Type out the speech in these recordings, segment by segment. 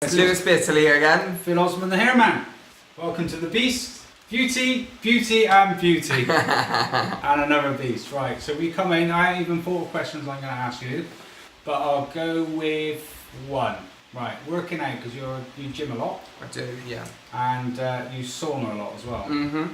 It's Lewis Bitterly again. Phil Osman, the Hairman. Welcome to the Beast. Beauty, beauty and beauty. And another beast. Right, so we come in. I even thought of questions I'm going to ask you, but I'll go with one. Right, working out, because you gym a lot. I do, yeah. And you sauna a lot as well. Mm-hmm.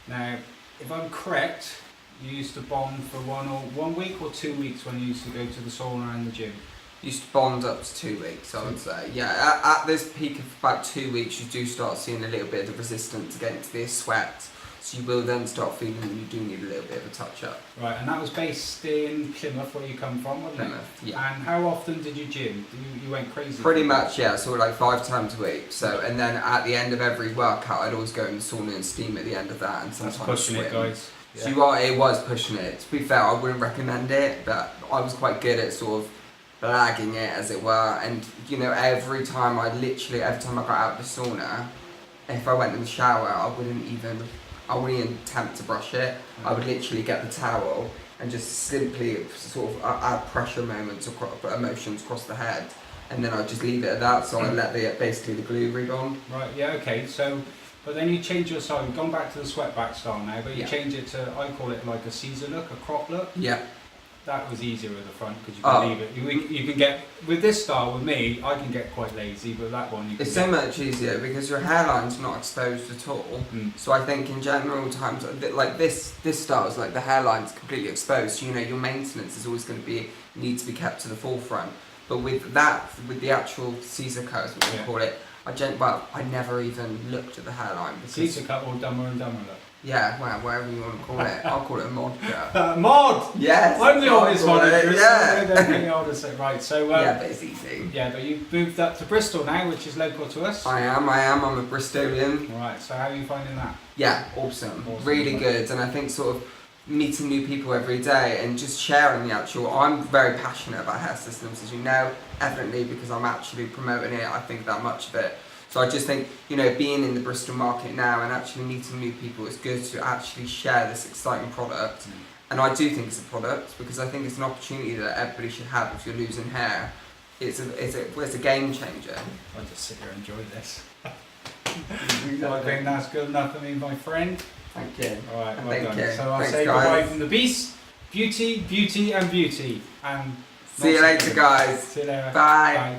Now, if I'm correct, you used to bond for 1 week or 2 weeks when you used to go to the sauna and the gym. Used to bond up to 2 weeks, I would say. Yeah, at this peak of about 2 weeks, you do start seeing a little bit of resistance against the sweat. So you will then start feeling that you do need a little bit of a touch-up. Right, and that was based in Plymouth, where you come from, wasn't it? Plymouth, yeah. And how often did you gym? You went crazy? Pretty much, yeah, sort of like 5 times a week. So, and then at the end of every workout, I'd always go in the sauna and steam at the end of that, and sometimes That's pushing swim. it, guys. So it was pushing it. To be fair, I wouldn't recommend it, but I was quite good at sort of blagging it, as it were. And you know, every time I got out of the sauna, if I went in the shower, I wouldn't even attempt to brush it. I would literally get the towel and just simply sort of add pressure motions across the head, and then I'd just leave it at that. So I'd let the glue rebond. Right, yeah, okay. So, but then you change your style. You've gone back to the sweatback style now, but you change it to, I call it like a Caesar look, a crop look. Yeah. That was easier with the front because you can leave it. You can get, with this style, with me, I can get quite lazy, but that one you can It's so much easier because your hairline's not exposed at all. So I think in general times, like this style is like the hairline's completely exposed. So, you know, your maintenance is always going to need to be kept to the forefront. But with the actual Caesar cut, as we call it, I never even looked at the hairline. Caesar cut or Dumber and Dumber look. Yeah, well, whatever you want to call it. I'll call it a mod cut. Mod! Yes! I'm the oldest one. Yeah! The oldest, right, so... yeah, but it's easy. Yeah, but you've moved up to Bristol now, which is local to us. I am. I'm a Bristolian. Right, so how are you finding that? Yeah, awesome. Really good. And I think sort of meeting new people every day and just sharing the actual... I'm very passionate about hair systems, as you know, evidently, because I'm actually promoting it. I think that much of it. So I just think, you know, being in the Bristol market now and actually meeting new people, it's good to actually share this exciting product. And I do think it's a product because I think it's an opportunity that everybody should have if you're losing hair. It's a game changer. I'll just sit here and enjoy this. I think that's good enough for me, my friend. Thank you. Alright, well Thank done. you. So I'll Thanks, say guys. goodbye from the Beast. Beauty, beauty and beauty. And See you later, guys. See you later. Bye. Bye.